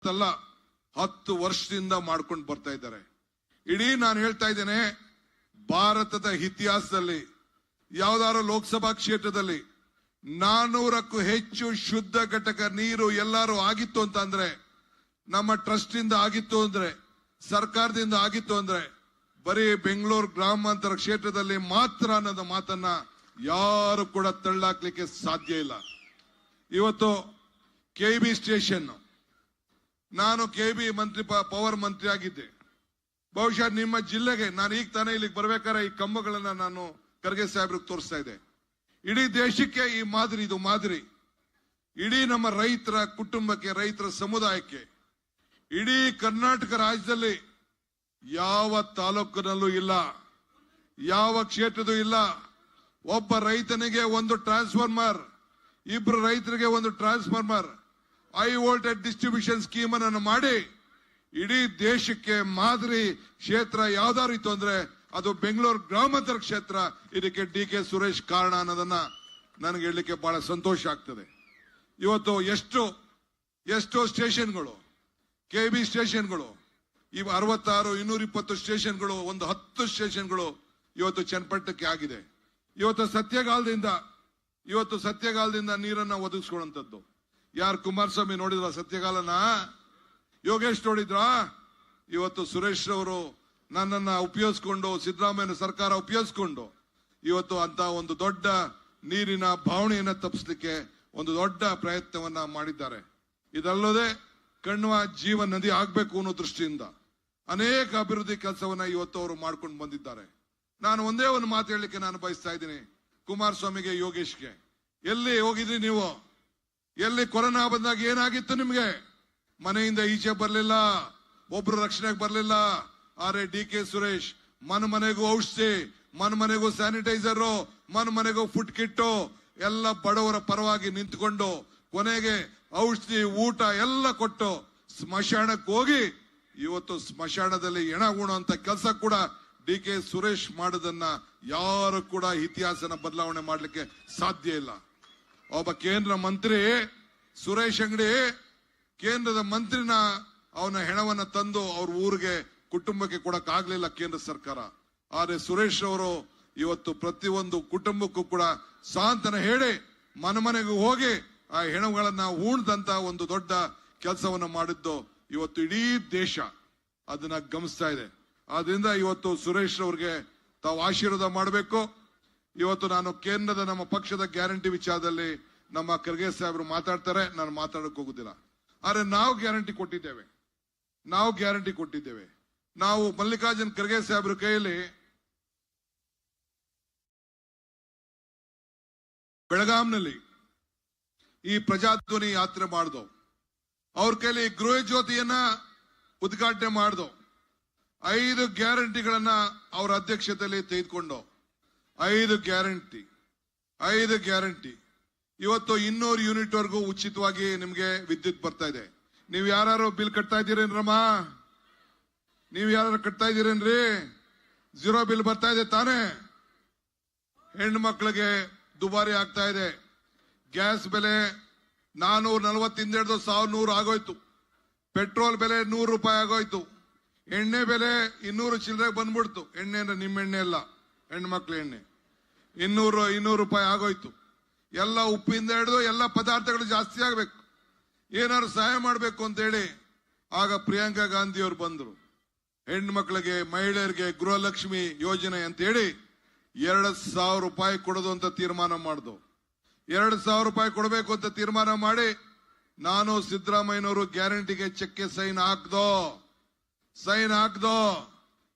ಅಲ್ಲ, 10 ವರ್ಷದಿಂದ ಮಾಡ್ಕೊಂಡು ಬರ್ತಾ ಇದ್ದಾರೆ. ಇಡೀ ನಾನು ಹೇಳ್ತಾ ಇದ್ದೇನೆ, ಭಾರತದ ಇತಿಹಾಸದಲ್ಲಿ ಯಾವ್ದಾದ್ರು ಲೋಕಸಭಾ ಕ್ಷೇತ್ರದಲ್ಲಿ 400ಕ್ಕೂ ಹೆಚ್ಚು ಶುದ್ಧ ಘಟಕ ನೀರು ಎಲ್ಲಾರು ಆಗಿತ್ತು ಅಂತ ಅಂದ್ರೆ, ನಮ್ಮ ಟ್ರಸ್ಟ್ ಇಂದ ಆಗಿತ್ತು ಅಂದ್ರೆ, ಸರ್ಕಾರದಿಂದ ಆಗಿತ್ತು ಅಂದ್ರೆ ಬರೀ ಬೆಂಗಳೂರು ಗ್ರಾಮಾಂತರ ಕ್ಷೇತ್ರದಲ್ಲಿ ಮಾತ್ರ ಅನ್ನೋದು ಮಾತನ್ನ ಯಾರು ಕೂಡ ತಳ್ಳಾಕ್ಲಿಕ್ಕೆ ಸಾಧ್ಯ ಇಲ್ಲ. ಇವತ್ತು KB ಸ್ಟೇಷನ್, ನಾನು KB ಮಂತ್ರಿ ಪವರ್ ಮಂತ್ರಿ ಆಗಿದ್ದೆ. ಬಹುಶಃ ನಿಮ್ಮ ಜಿಲ್ಲೆಗೆ ನಾನು ಈಗ ತಾನೇ ಇಲ್ಲಿಗೆ ಬರ್ಬೇಕಾದ್ರೆ ಈ ಕಂಬಗಳನ್ನ ನಾನು ಖರ್ಗೆ ಸಾಹೇಬ್ರಿಗೆ ತೋರಿಸ್ತಾ ಇದ್ದೆ. ಇಡೀ ದೇಶಕ್ಕೆ ಈ ಮಾದರಿ, ಇದು ಮಾದರಿ. ಇಡೀ ನಮ್ಮ ರೈತರ ಕುಟುಂಬಕ್ಕೆ, ರೈತರ ಸಮುದಾಯಕ್ಕೆ, ಇಡೀ ಕರ್ನಾಟಕ ರಾಜ್ಯದಲ್ಲಿ ಯಾವ ತಾಲೂಕಿನಲ್ಲೂ ಇಲ್ಲ, ಯಾವ ಕ್ಷೇತ್ರದೂ ಇಲ್ಲ. ಒಬ್ಬ ರೈತನಿಗೆ ಒಂದು ಟ್ರಾನ್ಸ್ಫಾರ್ಮರ್, ಇಬ್ರು ರೈತರಿಗೆ ಒಂದು transformer, high voltage distribution scheme ಅನ್ನು ಮಾಡಿ ಇಡೀ ದೇಶಕ್ಕೆ ಮಾದರಿ ಕ್ಷೇತ್ರ ಯಾವ್ದಾರು ಇತ್ತು ಅಂದ್ರೆ ಅದು ಬೆಂಗಳೂರು ಗ್ರಾಮಾಂತರ ಕ್ಷೇತ್ರ. ಇದಕ್ಕೆ ಡಿ.ಕೆ. ಸುರೇಶ್ ಕಾರಣ ಅನ್ನೋದನ್ನ ನನಗೆ ಹೇಳಲಿಕ್ಕೆ ಬಹಳ ಸಂತೋಷ ಆಗ್ತದೆ. ಇವತ್ತು ಎಷ್ಟೋ ಸ್ಟೇಷನ್ಗಳು, KB ಸ್ಟೇಷನ್ಗಳು, ಇವು 66, 220 ಸ್ಟೇಷನ್ಗಳು, ಒಂದು 10 ಸ್ಟೇಷನ್ಗಳು ಇವತ್ತು ಚನ್ನಪಟ್ಟಣಕ್ಕೆ ಆಗಿದೆ. ಇವತ್ತು ಸತ್ಯಗಾಲದಿಂದ ನೀರನ್ನ ಒದಗಿಸ್ಕೊಳ್ಳುವಂಥದ್ದು ಯಾರು? ಕುಮಾರಸ್ವಾಮಿ ನೋಡಿದ್ರ ಸತ್ಯಗಾಲನ? ಯೋಗೇಶ್ ನೋಡಿದ್ರ? ಇವತ್ತು ಸುರೇಶ್ ಅವರು ನನ್ನನ್ನ ಉಪಯೋಗಿಸ್ಕೊಂಡು, ಸಿದ್ದರಾಮಯ್ಯ ಸರ್ಕಾರ ಉಪಯೋಗಿಸ್ಕೊಂಡು ಇವತ್ತು ಅಂತ ಒಂದು ದೊಡ್ಡ ನೀರಿನ ಭಾವನೆಯನ್ನ ತಪ್ಪಿಸ್ಲಿಕ್ಕೆ ಒಂದು ದೊಡ್ಡ ಪ್ರಯತ್ನವನ್ನ ಮಾಡಿದ್ದಾರೆ. ಇದಲ್ಲದೆ ಕಣ್ವ ಜೀವ ನದಿ ಆಗ್ಬೇಕು ಅನ್ನೋ ದೃಷ್ಟಿಯಿಂದ ಅನೇಕ ಅಭಿವೃದ್ಧಿ ಕೆಲಸವನ್ನ ಇವತ್ತು ಅವರು ಮಾಡ್ಕೊಂಡು ಬಂದಿದ್ದಾರೆ. ನಾನು ಒಂದೇ ಒಂದು ಮಾತು ಹೇಳಲಿಕ್ಕೆ ನಾನು ಬಯಸ್ತಾ ಇದ್ದೀನಿ ಕುಮಾರಸ್ವಾಮಿಗೆ, ಯೋಗೇಶ್ಗೆ. ಎಲ್ಲಿ ಹೋಗಿದ್ರಿ ನೀವು? ಎಲ್ಲಿ ಕೊರೋನಾ ಬಂದಾಗ ಏನಾಗಿತ್ತು ನಿಮ್ಗೆ? ಮನೆಯಿಂದ ಈಚೆ ಬರ್ಲಿಲ್ಲ, ಒಬ್ರು ರಕ್ಷಣೆಗೆ ಬರ್ಲಿಲ್ಲ. ಆದ್ರೆ ಡಿ.ಕೆ. ಸುರೇಶ್ ಮನೆಗೂ ಔಷಧಿ, ಮನೆಗೂ ಸ್ಯಾನಿಟೈಸರ್, ಮನೆಗೂ ಫುಡ್ ಕಿಟ್ಟು ಎಲ್ಲ ಬಡವರ ಪರವಾಗಿ ನಿಂತ್ಕೊಂಡು ಕೊನೆಗೆ ಔಷಧಿ, ಊಟ ಎಲ್ಲ ಕೊಟ್ಟು ಸ್ಮಶಾನಕ್ಕೆ ಹೋಗಿ ಇವತ್ತು ಸ್ಮಶಾನದಲ್ಲಿ ಹೆಣ ಉಣುವಂತ ಕೆಲಸ ಕೂಡ ಡಿ.ಕೆ. ಸುರೇಶ್ ಮಾಡೋದನ್ನ ಯಾರು ಕೂಡ ಇತಿಹಾಸನ ಬದಲಾವಣೆ ಮಾಡ್ಲಿಕ್ಕೆ ಸಾಧ್ಯ ಇಲ್ಲ. ಒಬ್ಬ ಕೇಂದ್ರ ಮಂತ್ರಿ ಸುರೇಶ್ ಅಂಗಡಿ ಕೇಂದ್ರದ ಮಂತ್ರಿನ ಅವನ ಹೆಣವನ್ನ ತಂದು ಅವ್ರ ಊರಿಗೆ ಕುಟುಂಬಕ್ಕೆ ಕೊಡಕ್ ಆಗ್ಲಿಲ್ಲ ಕೇಂದ್ರ ಸರ್ಕಾರ. ಆದ್ರೆ ಸುರೇಶ್ ಅವರು ಇವತ್ತು ಪ್ರತಿಯೊಂದು ಕುಟುಂಬಕ್ಕೂ ಕೂಡ ಸಾಂತ್ವನ ಹೇಳಿ ಮನೆಗೂ ಹೋಗಿ ಆ ಹೆಣಗಳನ್ನ ಉಣ್ದಂತ ಒಂದು ದೊಡ್ಡ ಕೆಲಸವನ್ನ ಮಾಡಿದ್ದು ಇವತ್ತು ಇಡೀ ದೇಶ ಅದನ್ನ ಗಮನಿಸ್ತಾ ಇದೆ. ಆದ್ರಿಂದ ಇವತ್ತು ಸುರೇಶ್ ಅವ್ರಿಗೆ ತಾವು ಆಶೀರ್ವಾದ ಮಾಡಬೇಕು. ಇವತ್ತು ನಾನು ಕೇಂದ್ರದ ನಮ್ಮ ಪಕ್ಷದ ಗ್ಯಾರಂಟಿ ವಿಚಾರದಲ್ಲಿ ನಮ್ಮ ಖರ್ಗೆ ಸಾಹೇಬರು ಮಾತಾಡ್ತಾರೆ, ನಾನು ಮಾತಾಡಕ್ ಹೋಗುದಿಲ್ಲ. ಆದ್ರೆ ನಾವು ಗ್ಯಾರಂಟಿ ಕೊಟ್ಟಿದ್ದೇವೆ. ನಾವು ಮಲ್ಲಿಕಾರ್ಜುನ್ ಖರ್ಗೆ ಸಾಹೇಬ್ರ ಕೈಯಲ್ಲಿ ಬೆಳಗಾಂನಲ್ಲಿ ಈ ಪ್ರಜಾಧ್ವನಿ ಯಾತ್ರೆ ಮಾಡ್ದೋ, ಅವ್ರ ಕೈಲಿ ಗೃಹ ಜ್ಯೋತಿಯನ್ನ ಉದ್ಘಾಟನೆ ಮಾಡ್ದೋ, 5 ಗ್ಯಾರಂಟಿಗಳನ್ನ ಅವರ ಅಧ್ಯಕ್ಷತೆಯಲ್ಲಿ ತೆಗೆದುಕೊಂಡು 5 ಗ್ಯಾರಂಟಿ ಇವತ್ತು 200 ಯೂನಿಟ್ ವರೆಗೂ ಉಚಿತವಾಗಿ ನಿಮ್ಗೆ ವಿದ್ಯುತ್ ಬರ್ತಾ ಇದೆ. ನೀವು ಯಾರು ಬಿಲ್ ಕಟ್ತಾ ಇದ್ದೀರೇನ್ರಮ್ಮ? ನೀವು ಯಾರು ಕಟ್ತಾ ಇದೀರೇನ್ರಿ? ಝೀರೋ ಬಿಲ್ ಬರ್ತಾ ಇದೆ ತಾನೇ? ಹೆಣ್ಣು ಮಕ್ಕಳಿಗೆ ದುಬಾರಿ ಆಗ್ತಾ ಇದೆ. ಗ್ಯಾಸ್ ಬೆಲೆ 440 ಹಿಡಿದು 1100 ಆಗೋಯ್ತು. ಪೆಟ್ರೋಲ್ ಬೆಲೆ 100 ರೂಪಾಯಿ ಆಗೋಯ್ತು. ಎಣ್ಣೆ ಬೆಲೆ 200 ಚಿಲ್ಲರೆ ಬಂದ್ಬಿಡ್ತು. ಎಣ್ಣೆ ಅಂದ್ರೆ ನಿಮ್ಮ ಎಣ್ಣೆ ಅಲ್ಲ, ಹೆಣ್ಣು ಮಕ್ಳ ಎಣ್ಣೆ 200 ರೂಪಾಯಿ ಆಗೋಯ್ತು. ಎಲ್ಲ ಉಪ್ಪಿಂದ ಹಿಡಿದು ಎಲ್ಲ ಪದಾರ್ಥಗಳು ಜಾಸ್ತಿ ಆಗ್ಬೇಕು. ಏನಾದ್ರು ಸಹಾಯ ಮಾಡ್ಬೇಕು ಅಂತ ಹೇಳಿ ಆಗ ಪ್ರಿಯಾಂಕಾ ಗಾಂಧಿ ಅವರು ಬಂದ್ರು. ಹೆಣ್ಣು ಮಕ್ಕಳಿಗೆ, ಮಹಿಳೆಯರಿಗೆ ಗೃಹಲಕ್ಷ್ಮಿ ಯೋಜನೆ ಅಂತ ಹೇಳಿ 2,000 ರೂಪಾಯಿ ಕೊಡೋದು ಅಂತ ತೀರ್ಮಾನ ಮಾಡ್ದು. 2,000 ರೂಪಾಯಿ ಕೊಡಬೇಕು ಅಂತ ತೀರ್ಮಾನ ಮಾಡಿ ನಾನು ಸಿದ್ದರಾಮಯ್ಯನವರು ಗ್ಯಾರಂಟಿಗೆ ಚೆಕ್ಗೆ ಸೈನ್ ಹಾಕ್ದೋ.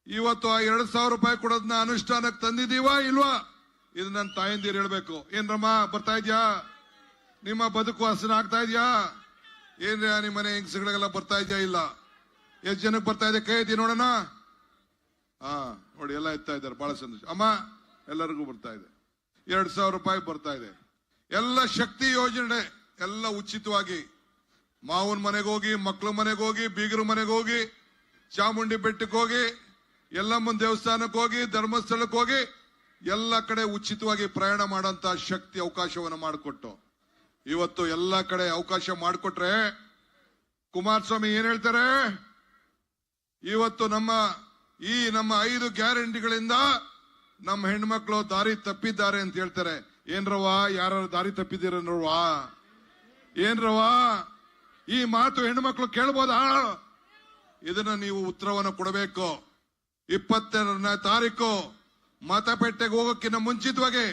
ಇವತ್ತು ಆ 2,000 ರೂಪಾಯಿ ಕೊಡೋದನ್ನ ಅನುಷ್ಠಾನಕ್ಕೆ ತಂದಿದೀವಾ ಇಲ್ವಾ? ಇದು ನನ್ನ ತಾಯಂದಿರು ಹೇಳ್ಬೇಕು. ಏನ್ರಮ್ಮ ಬರ್ತಾ ಇದ್ಯಾ? ನಿಮ್ಮ ಬದುಕು ಹಸನ ಆಗ್ತಾ ಇದ್ಯಾ? ಏನ್ರ ನಿಮ್ಮ ಮನೆ ಹೆಂಗಸಗಳಿಗೆಲ್ಲ ಬರ್ತಾ ಇದ್ಯಾ? ಇಲ್ಲ. ಎಷ್ಟು ಜನಕ್ಕೆ ಬರ್ತಾ ಇದೆ? ಕೈ ಎತ್ತಿ ನೋಡೋಣ. ನೋಡಿ, ಎಲ್ಲ ಎತ್ತಾ ಇದ್ದಾರೆ. ಬಹಳ ಸಂತೋಷ ಅಮ್ಮ. ಎಲ್ಲರಿಗೂ ಬರ್ತಾ ಇದೆ. 2,000 ರೂಪಾಯಿ ಬರ್ತಾ ಇದೆ. ಎಲ್ಲ ಶಕ್ತಿ ಯೋಜನೆ ಎಲ್ಲ ಉಚಿತವಾಗಿ ಮಾವನ ಮನೆಗೆ ಹೋಗಿ, ಮಕ್ಕಳ ಮನೆಗೆ ಹೋಗಿ, ಬೀಗರ ಮನೆಗೆ ಹೋಗಿ, ಚಾಮುಂಡಿ ಬೆಟ್ಟಕ್ಕೆ ಹೋಗಿ, ಎಲ್ಲಮ್ಮನ ದೇವಸ್ಥಾನಕ್ಕೆ ಹೋಗಿ, ಧರ್ಮಸ್ಥಳಕ್ಕೆ ಹೋಗಿ, ಎಲ್ಲ ಕಡೆ ಉಚಿತವಾಗಿ ಪ್ರಯಾಣ ಮಾಡೋಂತ ಶಕ್ತಿ ಅವಕಾಶವನ್ನು ಮಾಡಿಕೊಟ್ಟು ಇವತ್ತು ಎಲ್ಲ ಕಡೆ ಅವಕಾಶ ಮಾಡಿಕೊಟ್ರೆ ಕುಮಾರಸ್ವಾಮಿ ಏನ್ ಹೇಳ್ತಾರೆ? ಇವತ್ತು ನಮ್ಮ 5 ಗ್ಯಾರಂಟಿಗಳಿಂದ ನಮ್ಮ ಹೆಣ್ಮಕ್ಳು ದಾರಿ ತಪ್ಪಿದ್ದಾರೆ ಅಂತ ಹೇಳ್ತಾರೆ. ಏನ್ರವಾ, ಯಾರು ದಾರಿ ತಪ್ಪಿದ್ದೀರನ್ರವಾ? ಏನ್ರವಾ, ಈ ಮಾತು ಹೆಣ್ಮಕ್ಳು ಕೇಳ್ಬೋದಾ? ಇದನ್ನ ನೀವು ಉತ್ತರವನ್ನು ಕೊಡಬೇಕು. 22ನೇ ತಾರೀಕು ಮತಪೆಟ್ಟೆಗೆ ಹೋಗೋಕ್ಕಿಂತ ಮುಂಚಿತವಾಗಿ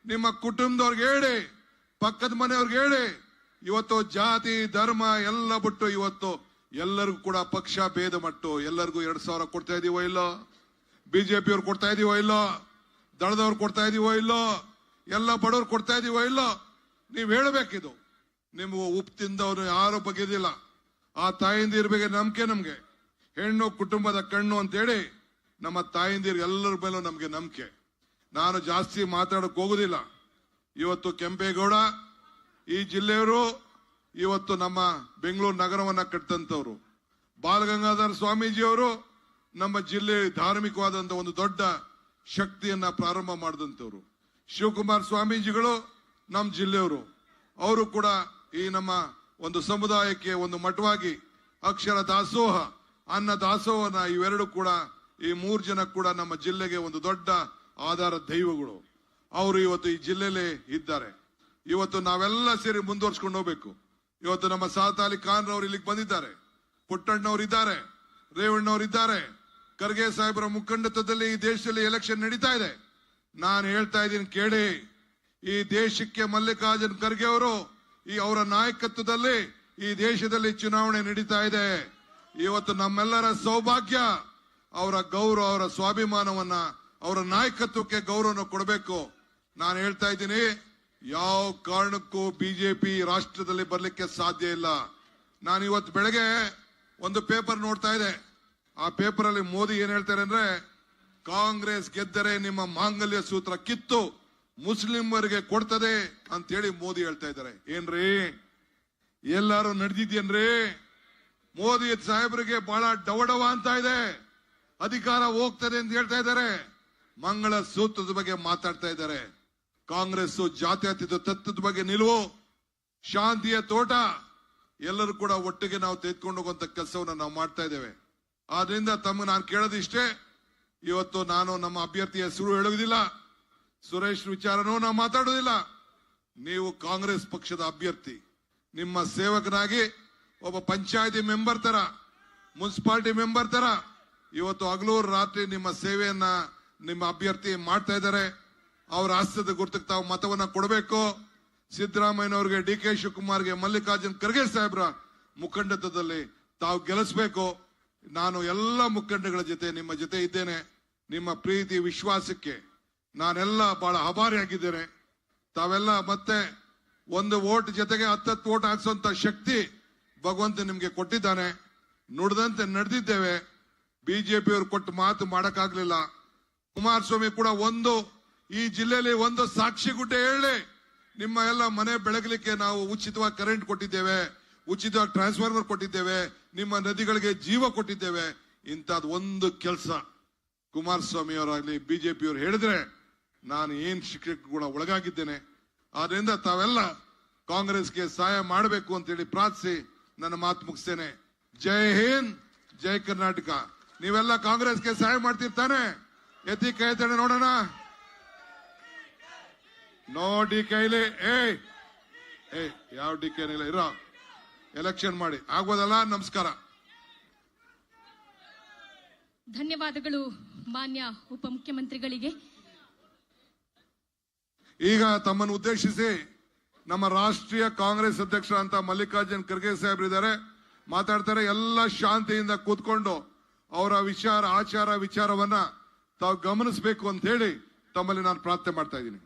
ನಿಮ್ಮ ಕುಟುಂಬದವ್ರಿಗೆ ಹೇಳಿ, ಪಕ್ಕದ ಮನೆಯವ್ರಿಗೆ ಹೇಳಿ, ಇವತ್ತು ಜಾತಿ ಧರ್ಮ ಎಲ್ಲ ಬಿಟ್ಟು ಇವತ್ತು ಎಲ್ಲರಿಗೂ ಕೂಡ ಪಕ್ಷ ಭೇದ ಮಟ್ಟು ಎಲ್ಲರಿಗೂ 2,000 ಕೊಡ್ತಾ ಇದೀವೋ ಇಲ್ಲೋ? ಬಿಜೆಪಿ ಅವ್ರು ಕೊಡ್ತಾ ಇದೀವೋ ಇಲ್ಲೋ? ದಳದವ್ರು ಕೊಡ್ತಾ ಇದೀವೋ ಇಲ್ಲೋ? ಎಲ್ಲ ಬಡವ್ರು ಕೊಡ್ತಾ ಇದೀವೋ ಇಲ್ಲೋ? ನೀವ್ ಹೇಳ್ಬೇಕಿದು. ನಿಮ್ಗೆ ಉಪ್ಪು ತಿಂದವ್ರು ಯಾರು ಬಗೆದಿಲ್ಲ. ಆ ತಾಯಿಂದಿರ ಬಗ್ಗೆ ನಂಬಿಕೆ. ನಮ್ಗೆ ಹೆಣ್ಣು ಕುಟುಂಬದ ಕಣ್ಣು ಅಂತ ಹೇಳಿ ನಮ್ಮ ತಾಯಿಂದಿರ್ ಎಲ್ಲರ ಮೇಲೂ ನಮ್ಗೆ ನಂಬಿಕೆ. ನಾನು ಜಾಸ್ತಿ ಮಾತಾಡಕ್ ಹೋಗುದಿಲ್ಲ. ಇವತ್ತು ಕೆಂಪೇಗೌಡ ಈ ಜಿಲ್ಲೆಯವರು, ಇವತ್ತು ನಮ್ಮ ಬೆಂಗಳೂರು ನಗರವನ್ನ ಕಟ್ಟಂತವ್ರು. ಬಾಲಗಂಗಾಧರ ಸ್ವಾಮೀಜಿಯವರು ನಮ್ಮ ಜಿಲ್ಲೆ ಧಾರ್ಮಿಕವಾದಂತ ಒಂದು ದೊಡ್ಡ ಶಕ್ತಿಯನ್ನ ಪ್ರಾರಂಭ ಮಾಡಿದಂತವ್ರು. ಶಿವಕುಮಾರ್ ಸ್ವಾಮೀಜಿಗಳು ನಮ್ಮ ಜಿಲ್ಲೆಯವರು. ಅವರು ಕೂಡ ಈ ನಮ್ಮ ಒಂದು ಸಮುದಾಯಕ್ಕೆ ಒಂದು ಮಠವಾಗಿ ಅಕ್ಷರ ದಾಸೋಹ, ಅನ್ನ ದಾಸೋಹನ ಇವೆರಡು ಕೂಡ, ಈ 3 ಜನ ಕೂಡ ನಮ್ಮ ಜಿಲ್ಲೆಗೆ ಒಂದು ದೊಡ್ಡ ಆಧಾರ ದೈವಗಳು. ಅವರು ಇವತ್ತು ಈ ಜಿಲ್ಲೆಯಲ್ಲಿ ಇದ್ದಾರೆ. ಇವತ್ತು ನಾವೆಲ್ಲ ಸೇರಿ ಮುಂದುವರ್ಸ್ಕೊಂಡು ಹೋಗ್ಬೇಕು. ಇವತ್ತು ನಮ್ಮ ಸಾತ್ ಅಲಿ ಖಾನ್ ಅವರು ಇಲ್ಲಿಗೆ ಬಂದಿದ್ದಾರೆ, ಪುಟ್ಟಣ್ಣವ್ರು ಇದ್ದಾರೆ, ರೇವಣ್ಣವ್ರು ಇದ್ದಾರೆ. ಖರ್ಗೆ ಸಾಹೇಬರ ಮುಖಂಡತ್ವದಲ್ಲಿ ಈ ದೇಶದಲ್ಲಿ ಎಲೆಕ್ಷನ್ ನಡೀತಾ ಇದೆ. ನಾನು ಹೇಳ್ತಾ ಇದ್ದೀನಿ ಕೇಳಿ, ಈ ದೇಶಕ್ಕೆ ಮಲ್ಲಿಕಾರ್ಜುನ್ ಖರ್ಗೆ ಅವರು ಅವರ ನಾಯಕತ್ವದಲ್ಲಿ ಈ ದೇಶದಲ್ಲಿ ಚುನಾವಣೆ ನಡೀತಾ ಇದೆ. ಇವತ್ತು ನಮ್ಮೆಲ್ಲರ ಸೌಭಾಗ್ಯ, ಅವರ ಗೌರವ, ಅವರ ಸ್ವಾಭಿಮಾನವನ್ನ, ಅವರ ನಾಯಕತ್ವಕ್ಕೆ ಗೌರವನ ಕೊಡಬೇಕು. ನಾನು ಹೇಳ್ತಾ ಇದ್ದೀನಿ, ಯಾವ ಕಾರಣಕ್ಕೂ ಬಿಜೆಪಿ ರಾಷ್ಟ್ರದಲ್ಲಿ ಬರ್ಲಿಕ್ಕೆ ಸಾಧ್ಯ ಇಲ್ಲ. ನಾನು ಇವತ್ತು ಬೆಳಗ್ಗೆ ಒಂದು ಪೇಪರ್ ನೋಡ್ತಾ ಇದ್ದೆ. ಆ ಪೇಪರ್ ಅಲ್ಲಿ ಮೋದಿ ಏನ್ ಹೇಳ್ತಾರೆ ಅಂದ್ರೆ, ಕಾಂಗ್ರೆಸ್ ಗೆದ್ದರೆ ನಿಮ್ಮ ಮಾಂಗಲ್ಯ ಸೂತ್ರ ಕಿತ್ತು ಮುಸ್ಲಿಮರಿಗೆ ಕೊಡ್ತದೆ ಅಂತ ಹೇಳಿ ಮೋದಿ ಹೇಳ್ತಾ ಇದ್ದಾರೆ. ಏನ್ರಿ, ಎಲ್ಲಾರು ನಡೆದಿದ್ಯೇನ್ರಿ? ಮೋದಿ ಸಾಹೇಬರಿಗೆ ಬಹಳ ಡವಡವ ಅಂತ ಇದೆ, ಅಧಿಕಾರ ಹೋಗ್ತದೆ ಅಂತ ಹೇಳ್ತಾ ಇದ್ದಾರೆ. ಮಂಗಳ ಸೂತ್ರದ ಬಗ್ಗೆ ಮಾತಾಡ್ತಾ ಇದ್ದಾರೆ. ಕಾಂಗ್ರೆಸ್ ಜಾತ್ಯತೀತ ತತ್ವದ ಬಗ್ಗೆ ನಿಲುವು, ಶಾಂತಿಯ ತೋಟ, ಎಲ್ಲರೂ ಕೂಡ ಒಟ್ಟಿಗೆ ನಾವು ತೆಗೆದುಕೊಂಡು ಹೋಗುವಂತ ಕೆಲಸವನ್ನ ನಾವು ಮಾಡ್ತಾ ಇದ್ದೇವೆ. ಆದ್ರಿಂದ ನಾನು ಕೇಳೋದಿಷ್ಟೇ, ಇವತ್ತು ನಾನು ನಮ್ಮ ಅಭ್ಯರ್ಥಿ ಹೆಸರು ಹೇಳುವುದಿಲ್ಲ, ಸುರೇಶ್ ವಿಚಾರನೂ ನಾವು ಮಾತಾಡುವುದಿಲ್ಲ. ನೀವು ಕಾಂಗ್ರೆಸ್ ಪಕ್ಷದ ಅಭ್ಯರ್ಥಿ, ನಿಮ್ಮ ಸೇವಕನಾಗಿ ಒಬ್ಬ ಪಂಚಾಯತಿ ಮೆಂಬರ್ ತರ, ಮುನ್ಸಿಪಾಲಿಟಿ ಮೆಂಬರ್ ತರ ಇವತ್ತು ಹಗಲು ರಾತ್ರಿ ನಿಮ್ಮ ಸೇವೆಯನ್ನ ನಿಮ್ಮ ಅಭ್ಯರ್ಥಿ ಮಾಡ್ತಾ ಇದ್ದಾರೆ. ಅವರ ಹಸ್ತದ ಗುರುತಿಗೆ ತಾವು ಮತವನ್ನ ಕೊಡಬೇಕು. ಸಿದ್ದರಾಮಯ್ಯನವರಿಗೆ, ಡಿ ಕೆ ಶಿವಕುಮಾರ್ಗೆ, ಮಲ್ಲಿಕಾರ್ಜುನ್ ಖರ್ಗೆ ಸಾಹೇಬ್ರ ಮುಖಂಡತ್ವದಲ್ಲಿ ತಾವು ಗೆಲ್ಲಿಸಬೇಕು. ನಾನು ಎಲ್ಲ ಮುಖಂಡಗಳ ಜೊತೆ ನಿಮ್ಮ ಜೊತೆ ಇದ್ದೇನೆ. ನಿಮ್ಮ ಪ್ರೀತಿ ವಿಶ್ವಾಸಕ್ಕೆ ನಾನೆಲ್ಲ ಬಹಳ ಆಭಾರಿಯಾಗಿದ್ದೇನೆ. ತಾವೆಲ್ಲ ಮತ್ತೆ ಒಂದು ವೋಟ್ ಜೊತೆಗೆ 10 ವೋಟ್ ಹಾಕ್ಸುವಂತ ಶಕ್ತಿ ಭಗವಂತ ನಿಮ್ಗೆ ಕೊಟ್ಟಿದ್ದಾನೆ. ನುಡಿದಂತೆ ನಡೆದಿದ್ದೇವೆ. ಬಿಜೆಪಿಯವರು ಕೊಟ್ಟು ಮಾತು ಮಾಡಕ್ಕಾಗ್ಲಿಲ್ಲ. ಕುಮಾರಸ್ವಾಮಿ ಕೂಡ ಈ ಜಿಲ್ಲೆಯಲ್ಲಿ ಒಂದು ಸಾಕ್ಷಿ ಗುಡ್ಡೆ ಹೇಳಿ, ನಿಮ್ಮ ಎಲ್ಲ ಮನೆ ಬೆಳಗಲಿಕ್ಕೆ ನಾವು ಉಚಿತವಾಗಿ ಕರೆಂಟ್ ಕೊಟ್ಟಿದ್ದೇವೆ, ಉಚಿತವಾಗಿ ಟ್ರಾನ್ಸ್ಫಾರ್ಮರ್ ಕೊಟ್ಟಿದ್ದೇವೆ, ನಿಮ್ಮ ನದಿಗಳಿಗೆ ಜೀವ ಕೊಟ್ಟಿದ್ದೇವೆ. ಇಂಥದ್ದು ಒಂದು ಕೆಲಸ ಕುಮಾರಸ್ವಾಮಿ ಅವರಾಗ್ಲಿ ಬಿಜೆಪಿಯವರು ಹೇಳಿದ್ರೆ ನಾನು ಏನ್ ಶಿಕ್ಷಕ ಕೂಡ ಒಳಗಾಗಿದ್ದೇನೆ. ಆದ್ರಿಂದ ತಾವೆಲ್ಲ ಕಾಂಗ್ರೆಸ್ಗೆ ಸಹಾಯ ಮಾಡಬೇಕು ಅಂತೇಳಿ ಪ್ರಾರ್ಥಿಸಿ ನನ್ನ ಮಾತು ಮುಗಿಸ್ತೇನೆ. ಜೈ ಹಿಂದ್, ಜೈ ಕರ್ನಾಟಕ. ನೀವೆಲ್ಲ ಕಾಂಗ್ರೆಸ್ಗೆ ಸಹಾಯ ಮಾಡ್ತಿರ್ತಾನೆ? ಎತ್ತಿ ಕೈ ಎತ್ತಣೆ ನೋಡೋಣ. ನೋ ಡಿ ಕೈಲಿ ಯಾವ ಡಿ ಕೈನಿಲ್ಲ ಇರೋ ಎಲೆಕ್ಷನ್ ಮಾಡಿ ಆಗ್ಬೋದಲ್ಲ. ನಮಸ್ಕಾರ. ಧನ್ಯವಾದಗಳು ಮಾನ್ಯ ಉಪಮುಖ್ಯಮಂತ್ರಿಗಳಿಗೆ. ಈಗ ತಮ್ಮನ್ನು ಉದ್ದೇಶಿಸಿ ನಮ್ಮ ರಾಷ್ಟ್ರೀಯ ಕಾಂಗ್ರೆಸ್ ಅಧ್ಯಕ್ಷ ಅಂತ ಮಲ್ಲಿಕಾರ್ಜುನ್ ಖರ್ಗೆ ಸಾಹೇಬ್ರಿದ್ದಾರೆ, ಮಾತಾಡ್ತಾರೆ. ಎಲ್ಲ ಶಾಂತಿಯಿಂದ ಕೂತ್ಕೊಂಡು ಅವರ ಆಚಾರ ವಿಚಾರವನ್ನ ತಾವು ಗಮನಿಸಬೇಕು ಅಂತ ಹೇಳಿ ತಮ್ಮಲ್ಲಿ ನಾನು ಪ್ರಾರ್ಥನೆ ಮಾಡ್ತಾ ಇದ್ದೀನಿ.